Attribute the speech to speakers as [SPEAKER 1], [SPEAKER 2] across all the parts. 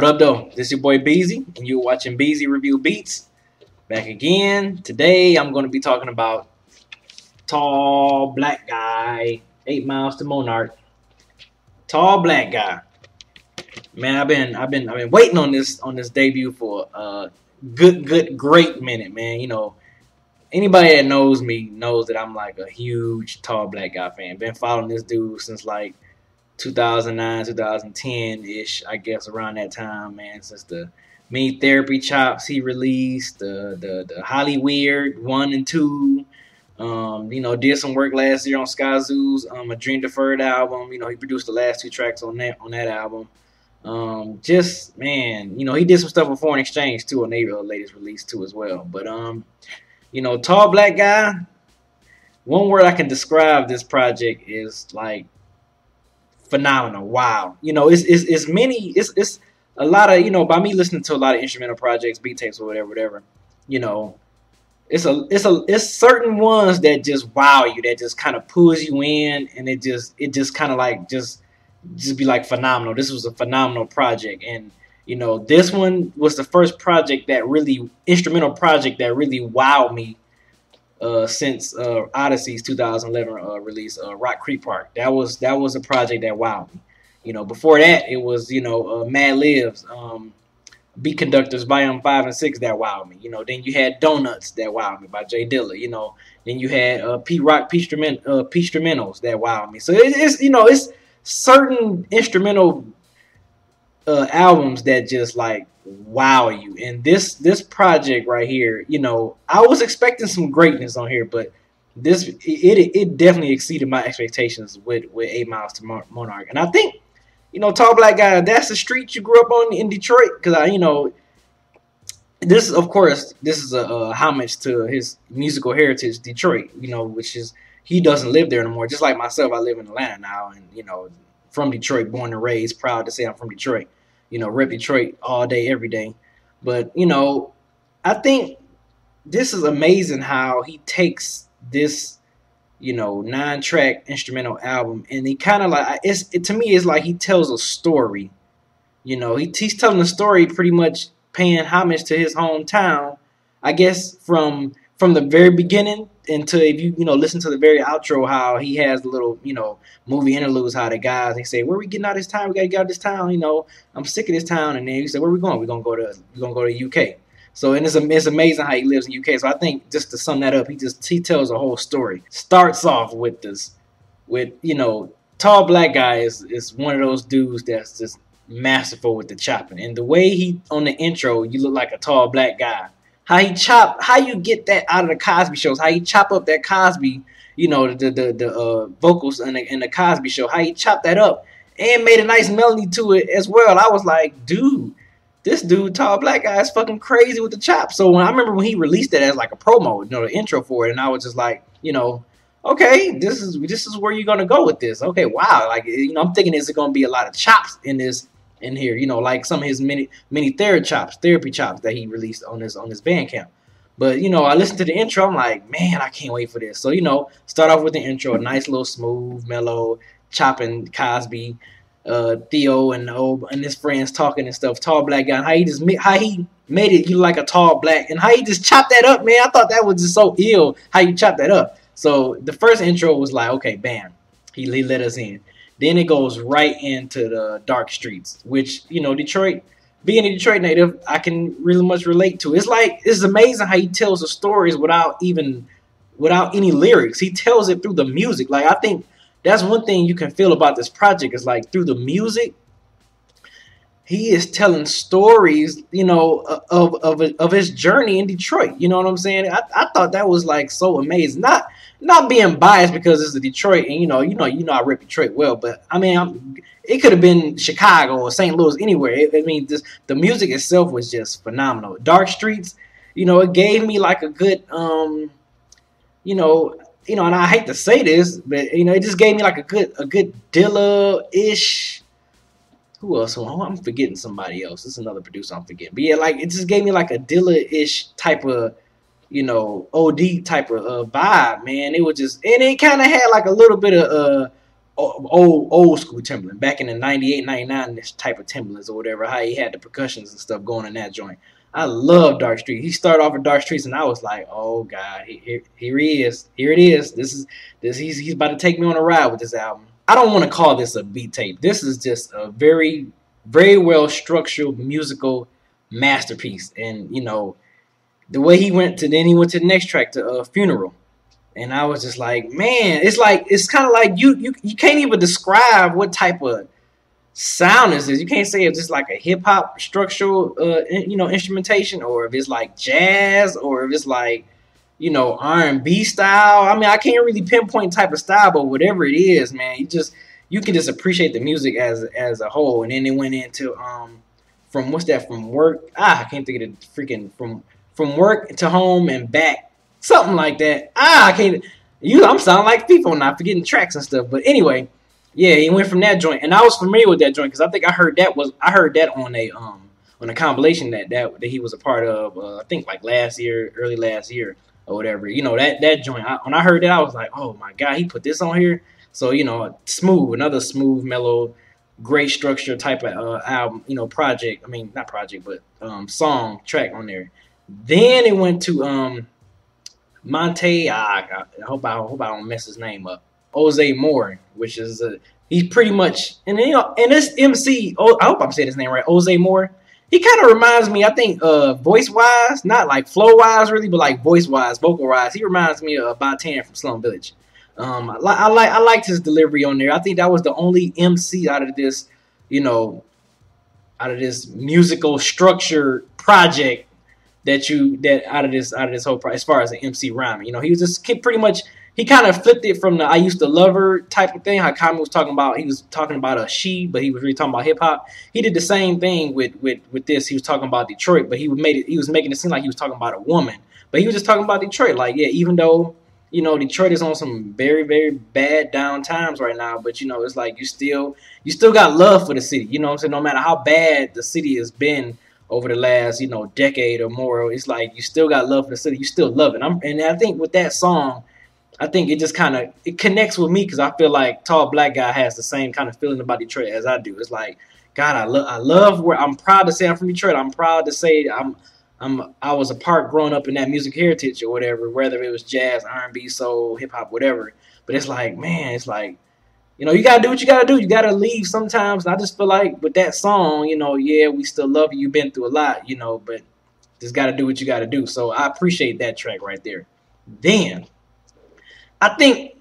[SPEAKER 1] What up, though? This is your boy Beezy, and you're watching Beezy Review Beats. Back again. Today, I'm going to be talking about tall black guy, 8 miles to Moenart. Tall black guy. Man, I've been waiting on this debut for a great minute, man. You know, anybody that knows me knows that I'm like a huge tall black guy fan. Been following this dude since like 2009, 2010-ish, I guess, around that time, man. Since the mini therapy chops he released, the Holly Weird 1 and 2. You know, did some work last year on Skyzoo's A Dream Deferred album. You know, he produced the last 2 tracks on that album. Just, man, you know, he did some stuff with Foreign Exchange too on their latest release too as well. But you know, tall black guy. One word I can describe this project is like phenomenal. Wow. You know, it's a lot of, you know, by me listening to a lot of instrumental projects, beat tapes or whatever, you know, it's certain ones that just wow you, that just kind of pulls you in, and it just kind of like just be like phenomenal. This was a phenomenal project, and you know, this one was the first instrumental project that really wowed me since Odyssey's 2011 release, Rock Creek Park. That was a project that wowed me. You know, before that it was, you know, Mad Lib's Beat Conductors Volume 5 and 6 that wowed me. You know, then you had Donuts that wowed me by Jay Dilla. You know, then you had Pete Rock Peach Instrumentals that wowed me. So it's you know, it's certain instrumental albums that just like wow you. And this project right here, you know, I was expecting some greatness on here, but it definitely exceeded my expectations with 8 Miles to Moenart. And I think, you know, tall black guy, that's the street you grew up on in Detroit, because you know, this is a homage to his musical heritage, Detroit. You know, which is, he doesn't live there anymore. Just like myself, I live in Atlanta now, and you know, from Detroit, born and raised, proud to say I'm from Detroit. You know, rep Detroit all day, every day. But you know, I think this is amazing how he takes this, you know, 9-track instrumental album, and he kind of like, to me, it's like he tells a story. You know, he's telling a story, pretty much paying homage to his hometown, I guess, from the very beginning until, if you know, listen to the very outro, how he has the little, you know, movie interludes, how the guys, they say, where are we getting out of this town? We gotta get out of this town. You know, I'm sick of this town. And then he said, where are we going? We're gonna go to UK. So, and it's amazing how he lives in UK. So I think, just to sum that up, he tells a whole story. Starts off with you know, tall black guy is one of those dudes that's just masterful with the chopping. And the way he, on the intro, you look like a tall black guy. How you get that out of the Cosby shows, how he chop up that Cosby, you know, the vocals in the Cosby show, how he chopped that up and made a nice melody to it as well. I was like, dude, this dude, tall black guy, is fucking crazy with the chop. So I remember when he released it as like a promo, you know, the intro for it, and I was just like, you know, okay, this is where you're gonna go with this. Okay, wow, like, you know, I'm thinking, is it gonna be a lot of chops in here, you know, like some of his mini therapy chops that he released on his Bandcamp. But you know, I listened to the intro, I'm like, man, I can't wait for this. So, you know, start off with the intro, a nice little smooth, mellow, chopping Cosby, Theo and his friends talking and stuff, tall black guy, and how he made it, you like a tall black, and how he just chopped that up, man. I thought that was just so ill how you chopped that up. So the first intro was like, okay, bam, he let us in. Then it goes right into the dark streets, which, you know, Detroit, being a Detroit native, I can really much relate to. It's amazing how he tells the stories without any lyrics. He tells it through the music. Like, I think that's one thing you can feel about this project, is like, through the music, he is telling stories, you know, of his journey in Detroit. You know what I'm saying? I thought that was like so amazing. Not being biased because it's a Detroit, and you know I rep Detroit well, but I mean, it could have been Chicago or St. Louis, anywhere. I mean, the music itself was just phenomenal. Dark Streets, you know, it gave me like a good, you know, and I hate to say this, but you know, it just gave me like a good Dilla-ish. Who else? Oh, I'm forgetting somebody else. This is another producer I'm forgetting. But yeah, like, it just gave me like a Dilla-ish type of, you know, OD type of vibe, man. It was just, and it kind of had like a little bit of old school Timberland back in the 98, 99, this type of Timberlands or whatever. How he had the percussions and stuff going in that joint. I love Dark Street. He started off with Dark Streets, and I was like, oh God, here he is. Here it is. He's about to take me on a ride with this album. I don't want to call this a beat tape. This is just a very, very well structured musical masterpiece. And you know, the way he went to the next track to Funeral. And I was just like, man, it's kind of like you can't even describe what type of sound is this. You can't say it's just like a hip hop structural instrumentation, or if it's like jazz, or if it's like R&B style. I mean, I can't really pinpoint type of style, but whatever it is, man, you can just appreciate the music as a whole. And then they went into from work. I can't think of the freaking from work to home and back. Something like that. I can't. I'm sounding like FIFA now, forgetting tracks and stuff. But anyway, yeah, he went from that joint, and I was familiar with that joint because I think I heard that on a compilation that he was a part of. I think like early last year or whatever. That joint. When I heard that, I was like, oh my God, he put this on here. So another smooth, mellow, great structure type of album. Project. I mean, not project, but song track on there. Then it went to Monte, I hope I don't mess his name up. Jose Moore, which is he's pretty much, and this MC. I hope I'm saying his name right. Jose Moore. He kind of reminds me, I think, voice wise, not like flow wise really, but like voice wise, vocal wise. He reminds me of Batan from Slum Village. I liked his delivery on there. I think that was the only MC out of this, out of this musical structure project that out of this whole as far as an MC rhyming. He was just pretty much, he kind of flipped it from the I used to love her type of thing. How Kami was talking about, he was talking about a she, but he was really talking about hip hop. He did the same thing with this. He was talking about Detroit, but he was making it seem like he was talking about a woman. But he was just talking about Detroit. Like, yeah, even though Detroit is on some very, very bad down times right now, but it's like you still got love for the city. You know what I'm saying? No matter how bad the city has been over the last, decade or more, it's like you still got love for the city. You still love it. And I think with that song, I think it just kind of connects with me because I feel like Tall Black Guy has the same kind of feeling about Detroit as I do. It's like, God, I love where I'm proud to say I'm from Detroit. I'm proud to say I was a part growing up in that music heritage or whatever, whether it was jazz, R&B, soul, hip hop, whatever. But it's like, man, it's like, you got to do what you got to do. You got to leave sometimes. And I just feel like with that song, yeah, we still love you. You've been through a lot, but just got to do what you got to do. So I appreciate that track right there. Then I think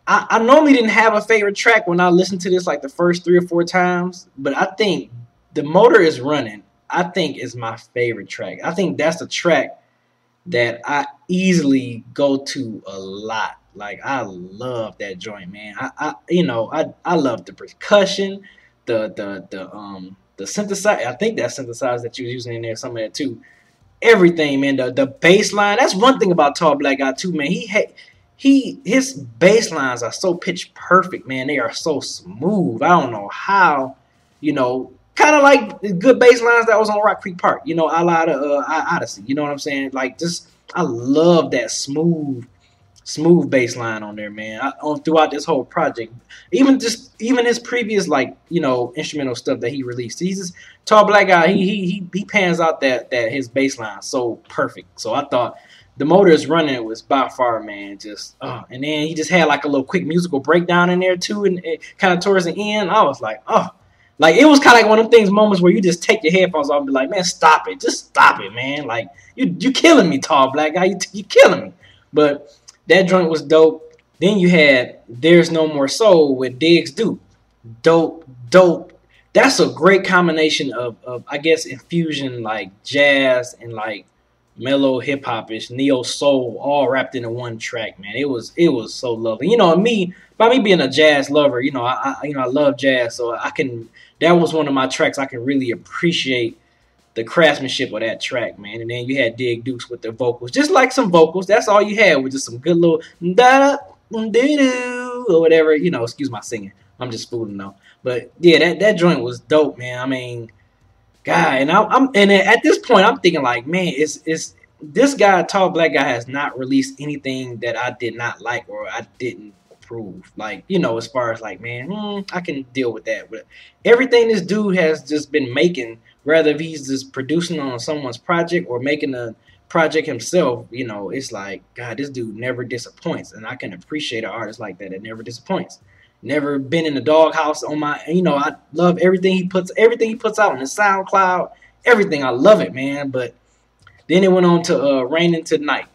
[SPEAKER 1] I normally didn't have a favorite track when I listened to this like the first 3 or 4 times. But I think The Motor Is Running, I think is my favorite track. I think that's the track that I easily go to a lot. Like, I love that joint, man. I love the percussion, the synthesizer. I think that synthesizer that you was using in there, some of that too. Everything, man. The bass line. That's one thing about Tall Black Guy too, man. His bass lines are so pitch perfect, man. They are so smooth. I don't know how, kind of like the good bass lines that was on Rock Creek Park, a la Odyssey. You know what I'm saying? Like, just I love that smooth bass line on there, man. Throughout this whole project, even his previous instrumental stuff that he released. He's just Tall Black Guy. He pans out that his bass line so perfect. So I thought The Motor Is Running was by far, man, just and then he just had like a little quick musical breakdown in there too, and kind of towards the end, I was like, like it was kind of like one of them moments where you just take your headphones off and be like, man, stop it, just stop it, man. Like you killing me, Tall Black Guy, you killing me. But that joint was dope. Then you had There's No More Soul with Diggs Duke. Dope. That's a great combination of I guess infusion like jazz and like mellow hip hopish neo soul all wrapped into one track, man. It was so lovely. By me being a jazz lover, I love jazz, so that was one of my tracks I can really appreciate the craftsmanship of that track, man. And then you had Dig Dukes with the vocals, just like some vocals. That's all you had, with just some good little da da or whatever. Excuse my singing. I'm just fooling though. But yeah, that joint was dope, man. I mean, God, and at this point I'm thinking like, man, is this guy, Tall Black Guy, has not released anything that I did not like or I didn't improve. Like, you know, as far as like, man, I can deal with that. But everything this dude has just been making, whether if he's just producing on someone's project or making a project himself, you know, it's like, God, this dude never disappoints. And I can appreciate an artist like that never disappoints. Never been in the doghouse on my, you know, I love everything he puts out on the SoundCloud, everything. I love it, man. But then it went on to Rain Into the Night.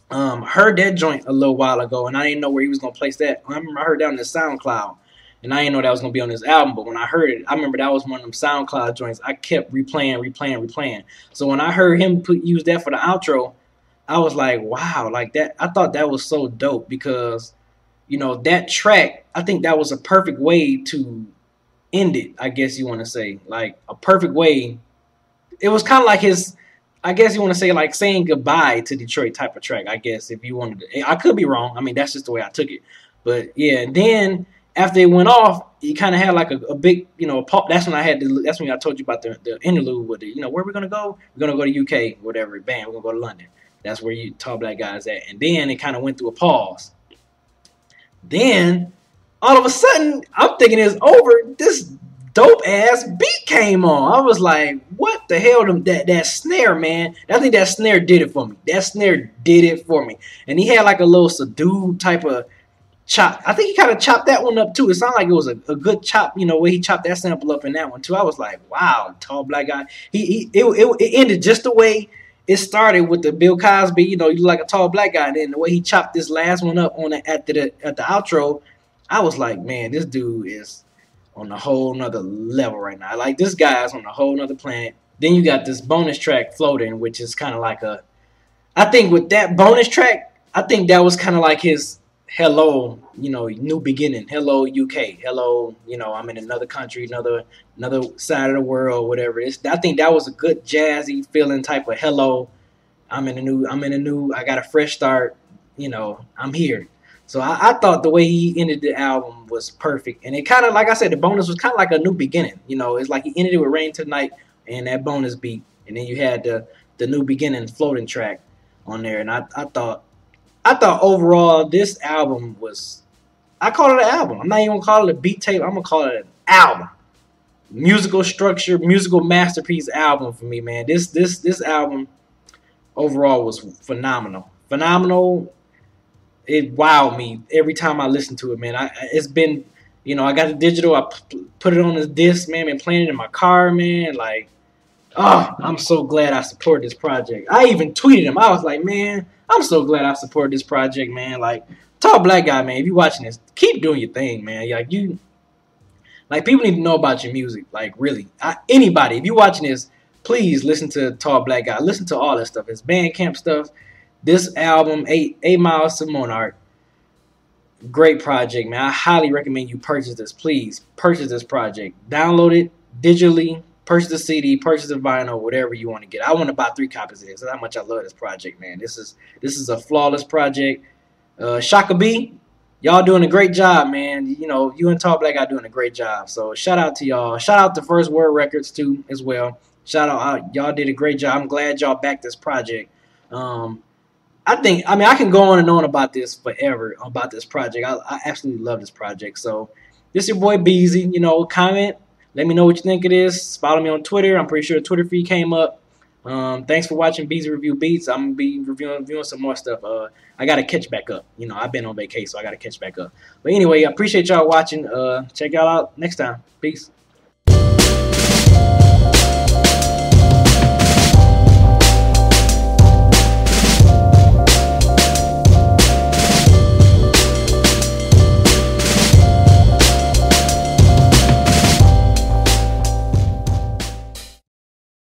[SPEAKER 1] Heard that joint a little while ago, and I didn't know where he was gonna place that. I remember I heard that on the SoundCloud, and I didn't know that was gonna be on this album. But when I heard it, I remember that was one of them SoundCloud joints. I kept replaying. So when I heard him use that for the outro, I was like, wow, like that. I thought that was so dope because, you know, that track. I think that was a perfect way to end it. I guess you want to say, like, a perfect way. It was kind of like his. I guess you want to say like saying goodbye to Detroit type of track. I guess if you wanted to, I could be wrong. I mean, that's just the way I took it. But yeah, and then after it went off, he kind of had like a big, you know, pop. That's when I told you about the interlude with it. You know, where we're gonna go? We're gonna go to UK, whatever. Bam, we're gonna go to London. That's where you Tall Black Guy's at. And then it kind of went through a pause. Then all of a sudden, I'm thinking it's over. This dope ass beat came on. I was like, what the hell? That snare, man. I think that snare did it for me. That snare did it for me. And he had like a little subdued type of chop. I think he kind of chopped that one up too. It sounded like it was a good chop, you know, where he chopped that sample up in that one too. I was like, wow, Tall Black Guy. It ended just the way it started with the Bill Cosby, you know, you look like a tall black guy. And then the way he chopped this last one up on at the outro, I was like, man, this dude is on a whole nother level right now. Like, this guy is on a whole nother planet. Then you got this bonus track floating, which is kind of like I think with that bonus track, I think that was kind of like his hello, you know, new beginning. Hello, UK. Hello, you know, I'm in another country, another side of the world, whatever. I think that was a good jazzy feeling type of hello. I got a fresh start, you know, I'm here. So I thought the way he ended the album was perfect. And it kind of, like I said, the bonus was kind of like a new beginning. You know, it's like he ended it with Rain Tonight and that bonus beat. And then you had the new beginning floating track on there. And I thought overall this album was, I call it an album. I'm not even going to call it a beat tape. I'm going to call it an album. Musical structure, musical masterpiece album for me, man. This album overall was phenomenal. Phenomenal. It wowed me every time I listen to it, man. It's been, you know, I got the digital. I put it on this disc, man. Been playing it in my car, man. Like, oh, I'm so glad I supported this project. I even tweeted him. I was like, man, I'm so glad I supported this project, man. Like, Tall Black Guy, man. If you watching this, keep doing your thing, man. Like, people need to know about your music. Like, really, anybody, if you watching this, please listen to Tall Black Guy. Listen to all this stuff. His Bandcamp stuff. This album, 8 Miles to Moenart, great project, man. I highly recommend you purchase this. Please purchase this project. Download it digitally. Purchase the CD. Purchase the vinyl. Whatever you want to get. I want to buy 3 copies of this. That's how much I love this project, man. This is a flawless project. Shaka B, y'all doing a great job, man. You know, you and Tall Black are doing a great job. So shout out to y'all. Shout out to First Word Records too, as well. Shout out, y'all did a great job. I'm glad y'all backed this project. I can go on and on about this forever, about this project. I absolutely love this project. So, this is your boy Beezy. You know, comment. Let me know what you think it is. Follow me on Twitter. I'm pretty sure the Twitter feed came up. Thanks for watching Beezy Review Beats. I'm going to be reviewing some more stuff. I got to catch back up. You know, I've been on vacation, so I got to catch back up. But anyway, I appreciate y'all watching. Check y'all out next time. Peace.